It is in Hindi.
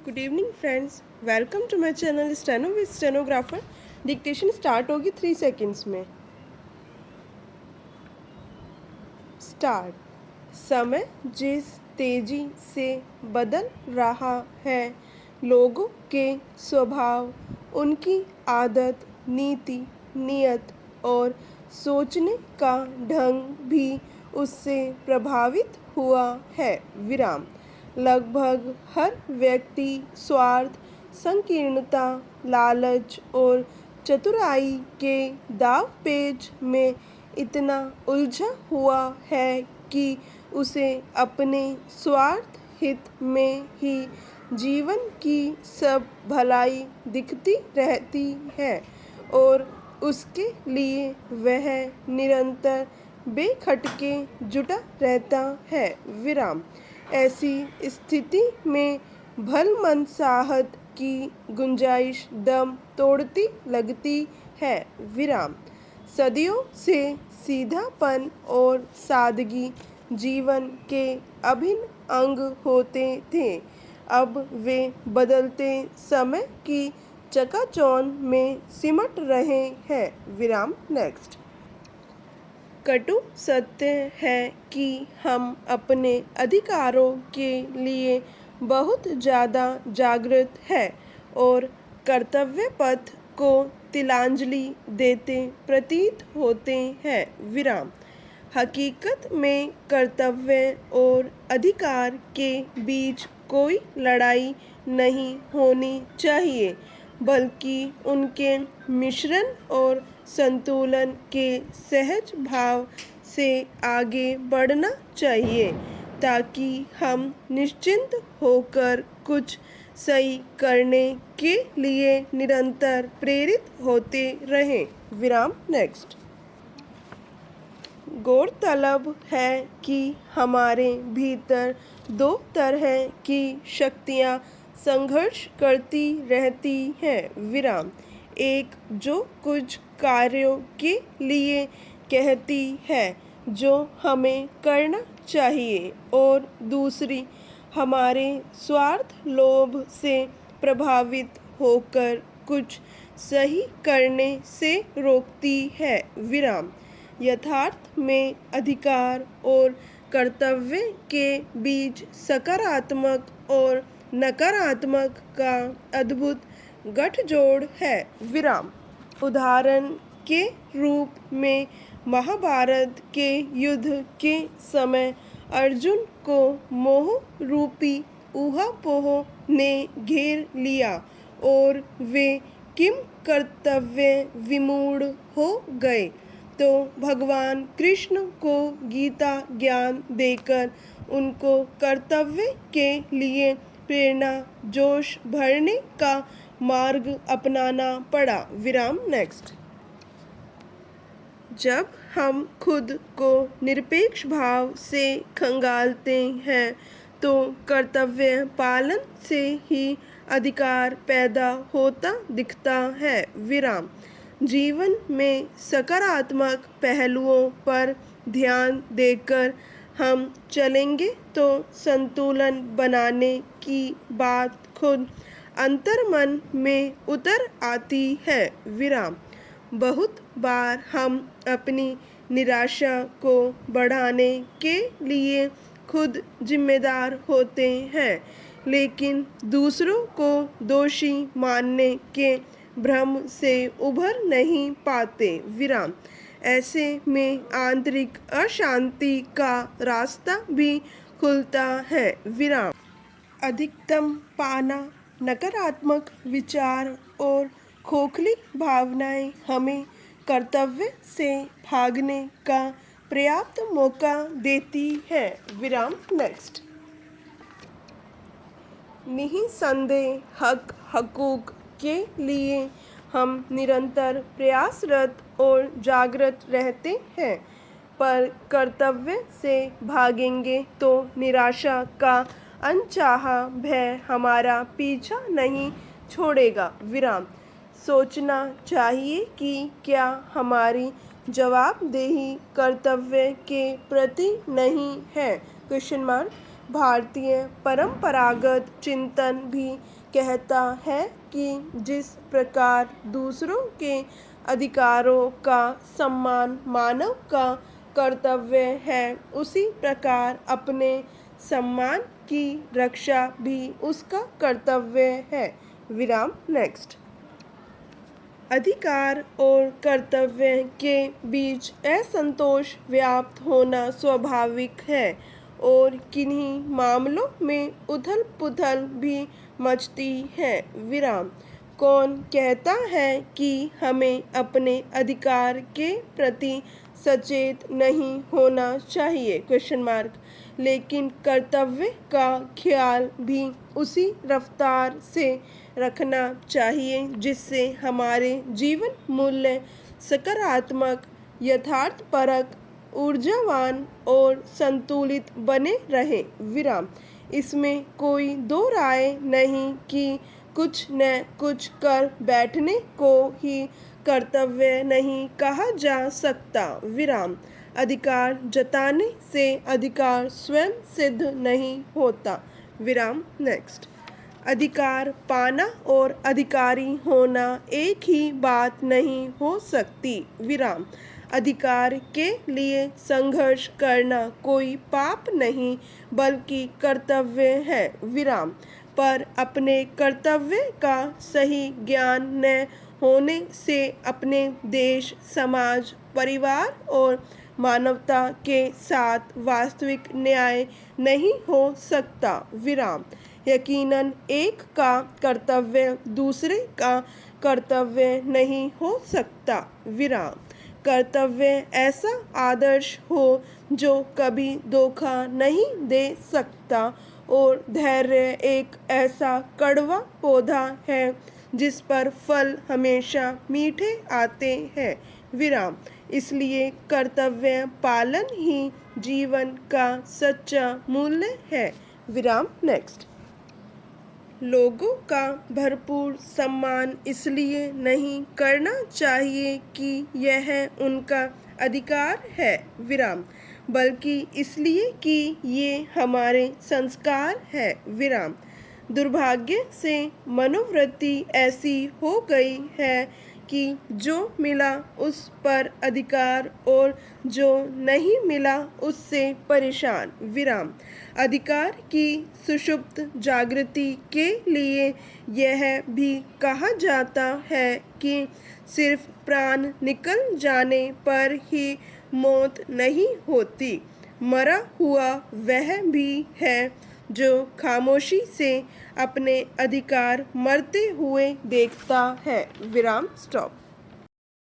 Good evening friends, welcome to my channel steno with stenographer. Dictation start होगी 3 सेकेंड्स में। स्टार्ट। समय जिस तेजी से बदल रहा है, लोगों के स्वभाव, उनकी आदत, नीति, नियत और सोचने का ढंग भी उससे प्रभावित हुआ है। विराम। लगभग हर व्यक्ति स्वार्थ, संकीर्णता, लालच और चतुराई के दांवपेच में इतना उलझा हुआ है कि उसे अपने स्वार्थ हित में ही जीवन की सब भलाई दिखती रहती है और उसके लिए वह निरंतर बेखटके जुटा रहता है। विराम। ऐसी स्थिति में भलमनसाहत की गुंजाइश दम तोड़ती लगती है। विराम। सदियों से सीधापन और सादगी जीवन के अभिन्न अंग होते थे, अब वे बदलते समय की चकाचौंध में सिमट रहे हैं। विराम। नेक्स्ट। कटु सत्य है कि हम अपने अधिकारों के लिए बहुत ज़्यादा जागृत है और कर्तव्य पथ को तिलांजलि देते प्रतीत होते हैं। विराम। हकीकत में कर्तव्य और अधिकार के बीच कोई लड़ाई नहीं होनी चाहिए, बल्कि उनके मिश्रण और संतुलन के सहज भाव से आगे बढ़ना चाहिए, ताकि हम निश्चिंत होकर कुछ सही करने के लिए निरंतर प्रेरित होते रहें। विराम। नेक्स्ट। गौरतलब है कि हमारे भीतर दो तरह की शक्तियाँ संघर्ष करती रहती हैं। विराम। एक जो कुछ कार्यों के लिए कहती है जो हमें करना चाहिए, और दूसरी हमारे स्वार्थ लोभ से प्रभावित होकर कुछ सही करने से रोकती है। विराम। यथार्थ में अधिकार और कर्तव्य के बीच सकारात्मक और नकारात्मक का अद्भुत गठजोड़ है। विराम। उदाहरण के रूप में महाभारत के युद्ध के समय अर्जुन को मोह रूपी ऊहापोह ने घेर लिया और वे किम कर्तव्य विमूढ़ हो गए, तो भगवान कृष्ण को गीता ज्ञान देकर उनको कर्तव्य के लिए प्रेरणा जोश भरने का मार्ग अपनाना पड़ा। विराम। नेक्स्ट। जब हम खुद को निरपेक्ष भाव से खंगालते हैं, तो कर्तव्य पालन से ही अधिकार पैदा होता दिखता है। विराम। जीवन में सकारात्मक पहलुओं पर ध्यान देकर हम चलेंगे तो संतुलन बनाने की बात खुद अंतर्मन में उतर आती है। विराम। बहुत बार हम अपनी निराशा को बढ़ाने के लिए खुद जिम्मेदार होते हैं, लेकिन दूसरों को दोषी मानने के भ्रम से उभर नहीं पाते। विराम। ऐसे में आंतरिक अशांति का रास्ता भी खुलता है। विराम। अधिकतम पाना नकारात्मक विचार और खोखली भावनाएं हमें कर्तव्य से भागने का पर्याप्त मौका देती है। विराम। नेक्स्ट। निसंदेह हक हकूक के लिए हम निरंतर प्रयासरत और जागृत रहते हैं, पर कर्तव्य से भागेंगे तो निराशा का अनचाहा भय हमारा पीछा नहीं छोड़ेगा। विराम। सोचना चाहिए कि क्या हमारी जवाबदेही कर्तव्य के प्रति नहीं है, क्वेश्चन मार्क, भारतीय परंपरागत चिंतन भी कहता है कि जिस प्रकार दूसरों के अधिकारों का सम्मान मानव का कर्तव्य है, उसी प्रकार अपने सम्मान की रक्षा भी उसका कर्तव्य है। विराम। नेक्स्ट। अधिकार और कर्तव्य के बीच असंतोष व्याप्त होना स्वाभाविक है और किन्हीं मामलों में उथल पुथल भी मचती है। विराम। कौन कहता है कि हमें अपने अधिकार के प्रति सचेत नहीं होना चाहिए? Question mark. लेकिन कर्तव्य का ख्याल भी उसी रफ्तार से रखना चाहिए जिससे हमारे जीवन मूल्य सकारात्मक, यथार्थपरक, ऊर्जावान और संतुलित बने रहे। विराम। इसमें कोई दो राय नहीं कि कुछ न कुछ कर बैठने को ही कर्तव्य नहीं कहा जा सकता। विराम। अधिकार जताने से अधिकार स्वयं सिद्ध नहीं होता। विराम। नेक्स्ट। अधिकार पाना और अधिकारी होना एक ही बात नहीं हो सकती। विराम। अधिकार के लिए संघर्ष करना कोई पाप नहीं बल्कि कर्तव्य है। विराम। पर अपने कर्तव्य का सही ज्ञान न होने से अपने देश, समाज, परिवार और मानवता के साथ वास्तविक न्याय नहीं हो सकता। विराम। यकीनन एक का कर्तव्य दूसरे का कर्तव्य नहीं हो सकता। विराम। कर्तव्य ऐसा आदर्श हो जो कभी धोखा नहीं दे सकता और धैर्य एक ऐसा कड़वा पौधा है जिस पर फल हमेशा मीठे आते हैं। विराम। इसलिए कर्तव्य पालन ही जीवन का सच्चा मूल्य है। विराम। नेक्स्ट। लोगों का भरपूर सम्मान इसलिए नहीं करना चाहिए कि यह उनका अधिकार है। विराम। बल्कि इसलिए कि ये हमारे संस्कार है। विराम। दुर्भाग्य से मनोवृत्ति ऐसी हो गई है कि जो मिला उस पर अधिकार और जो नहीं मिला उससे परेशान। विराम। अधिकार की सुषुप्त जागृति के लिए यह भी कहा जाता है कि सिर्फ प्राण निकल जाने पर ही मौत नहीं होती, मरा हुआ वह भी है जो खामोशी से अपने अधिकार मरते हुए देखता है। विराम। स्टॉप।